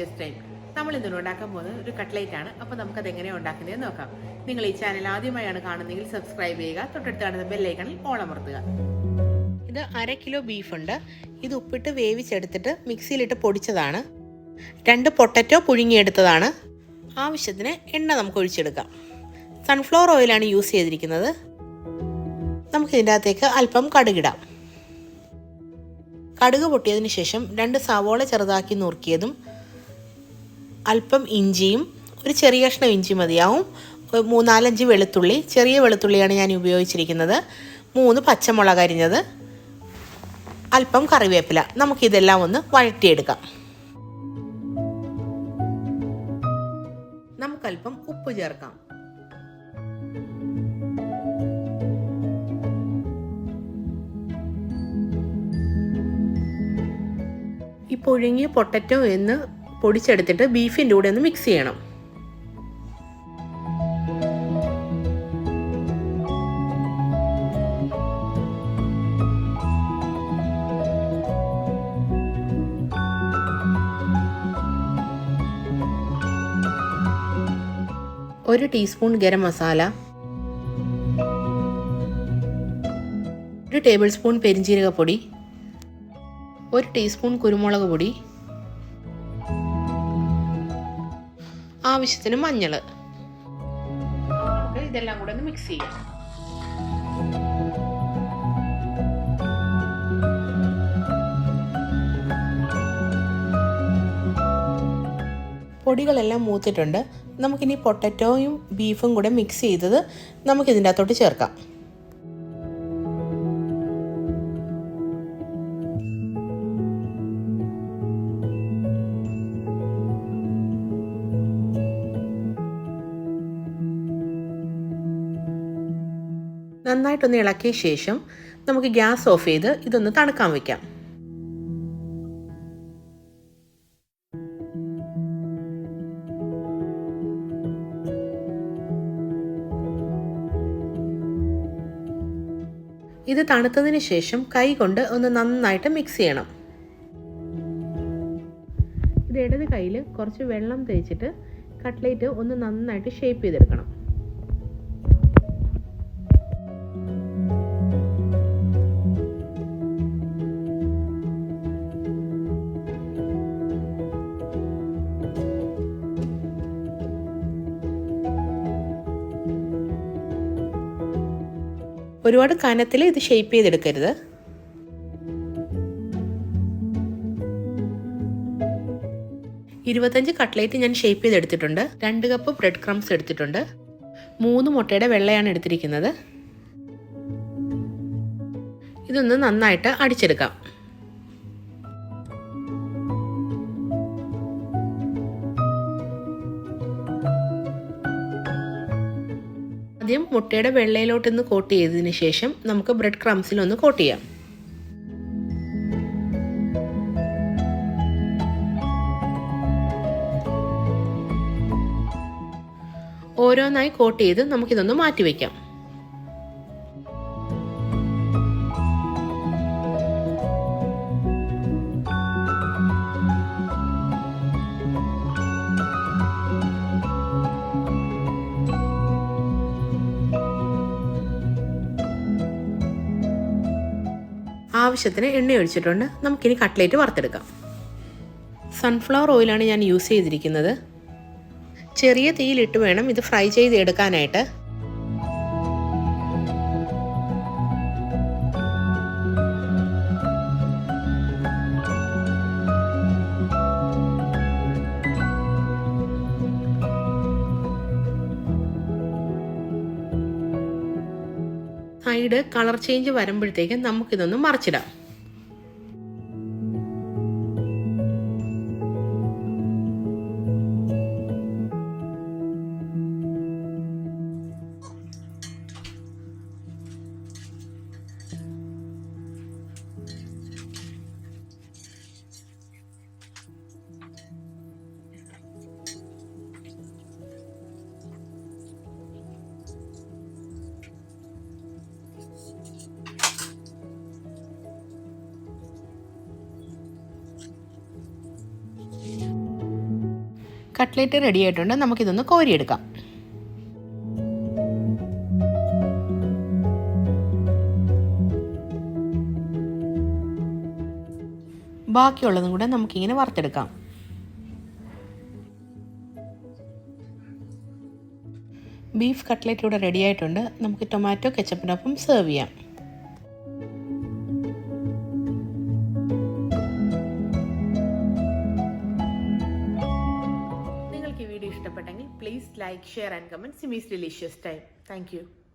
Taste time. നമ്മൾ ഇന്ന് ഉണ്ടാക്കാൻ പോകുന്നത് ഒരു കട്ട്ലേറ്റ് ആണ്. അപ്പോൾ നമുക്കത് എങ്ങനെയാണ് ഉണ്ടാക്കുന്നതെന്ന് നോക്കാം. നിങ്ങൾ ഈ ചാനൽ ആദ്യമായാണ് കാണുന്നതെങ്കിൽ സബ്സ്ക്രൈബ് ചെയ്യുക, തൊട്ടടുത്ത് കാണുന്ന ബെല്ലൈക്കണിൽ ഓൾ അമർത്തുക. ഇത് 1/2 കിലോ ബീഫുണ്ട്. ഇത് ഉപ്പിട്ട് വേവിച്ചെടുത്തിട്ട് മിക്സിയിലിട്ട് പൊടിച്ചതാണ്. 2 പൊട്ടറ്റോ പുഴുങ്ങിയെടുത്തതാണ്. ആവശ്യത്തിന് എണ്ണ നമുക്ക് ഒഴിച്ചെടുക്കാം. സൺഫ്ലവർ ഓയിലാണ് യൂസ് ചെയ്തിരിക്കുന്നത്. നമുക്കിതിൻ്റെ അകത്തേക്ക് അല്പം കടുകിടാം. കടുക് പൊട്ടിയതിന് ശേഷം 2 സവോള ചെറുതാക്കി നുറുക്കിയതും അല്പം ഇഞ്ചിയും, ഒരു ചെറിയ കഷ്ണം ഇഞ്ചി മതിയാവും, 3-4 വെളുത്തുള്ളി, ചെറിയ വെളുത്തുള്ളിയാണ് ഞാൻ ഉപയോഗിച്ചിരിക്കുന്നത്, 3 പച്ചമുളക് അരിഞ്ഞത്, അല്പം കറിവേപ്പില. നമുക്കിതെല്ലാം ഒന്ന് വഴറ്റിയെടുക്കാം. നമുക്കല്പം ഉപ്പ് ചേർക്കാം. ഈ പുഴുങ്ങിയ പൊട്ടറ്റോ എന്ന് പൊടിച്ചെടുത്തിട്ട് ബീഫിൻ്റെ കൂടെ ഒന്ന് മിക്സ് ചെയ്യണം. ഒരു teaspoon garam masala, 1 tablespoon പെരിഞ്ജീരകപ്പൊടി, 1 ടീസ്പൂൺ കുരുമുളക് പൊടി, ആവശ്യത്തിന് മഞ്ഞൾ. ഇതെല്ലാം കൂടെ ഒന്ന് മിക്സ് ചെയ്യാം. പൊടികളെല്ലാം മൂത്തിട്ടുണ്ട്. നമുക്കിനി പൊട്ടറ്റോയും ബീഫും കൂടെ മിക്സ് ചെയ്തത് നമുക്കിതിൻ്റെ അകത്തോട്ട് ചേർക്കാം. നന്നായിട്ടൊന്ന് ഇളക്കിയ ശേഷം നമുക്ക് ഗ്യാസ് ഓഫ് ചെയ്ത് ഇതൊന്ന് തണുക്കാൻ വയ്ക്കാം. ഇത് തണുത്തതിന് ശേഷം കൈ കൊണ്ട് ഒന്ന് നന്നായിട്ട് മിക്സ് ചെയ്യണം. ഇത് ഇടത് കയ്യിൽ കുറച്ച് വെള്ളം തേച്ചിട്ട് കട്ട്ലേറ്റ് ഒന്ന് നന്നായിട്ട് ഷേപ്പ് ചെയ്തെടുക്കണം. ഒരുപാട് കനത്തിൽ ഇത് ഷേപ്പ് ചെയ്തെടുക്കരുത്. ഇരുപത്തഞ്ച് കട്ട്ലേറ്റ് ഞാൻ ഷേപ്പ് ചെയ്തെടുത്തിട്ടുണ്ട്. 2 കപ്പ് ബ്രെഡ് ക്രംസ് എടുത്തിട്ടുണ്ട്. 3 മുട്ടയുടെ വെള്ളയാണ് എടുത്തിരിക്കുന്നത്. ഇതൊന്ന് നന്നായിട്ട് അടിച്ചെടുക്കാം. ആദ്യം മുട്ടയുടെ വെള്ളയിലോട്ടൊന്ന് കോട്ട് ചെയ്തതിന് ശേഷം നമുക്ക് ബ്രെഡ് ക്രംസിലൊന്ന് കോട്ട് ചെയ്യാം. ഓരോന്നായി കോട്ട് ചെയ്ത് നമുക്കിതൊന്ന് മാറ്റി വയ്ക്കാം. ആവശ്യത്തിന് എണ്ണ ഒഴിച്ചിട്ടുണ്ട്. നമുക്കിനി കട്ട്ലേറ്റ് വറുത്തെടുക്കാം. സൺഫ്ലവർ ഓയിലാണ് ഞാൻ യൂസ് ചെയ്തിരിക്കുന്നത്. ചെറിയ തീയിലിട്ട് വേണം ഇത് ഫ്രൈ ചെയ്ത് എടുക്കാനായിട്ട്. സൈഡ് കളർ ചേഞ്ച് വരുമ്പോഴത്തേക്കും നമുക്കിതൊന്ന് മറിച്ചിടാം. കട്ട്ലേറ്റ് റെഡി ആയിട്ടുണ്ട്. നമുക്കിതൊന്ന് കോരിയെടുക്കാം. ബാക്കിയുള്ളതും കൂടെ നമുക്കിങ്ങനെ വറുത്തെടുക്കാം. ബീഫ് കട്ട്ലേറ്റ് ഇവിടെ റെഡി ആയിട്ടുണ്ട്. നമുക്ക് ടൊമാറ്റോ കെച്ചപ്പിനൊപ്പം സെർവ് ചെയ്യാം. നിങ്ങൾക്ക് ഈ വീഡിയോ ഇഷ്ടപ്പെട്ടെങ്കിൽ please like, share and comment സിമീസ് delicious time. Thank you.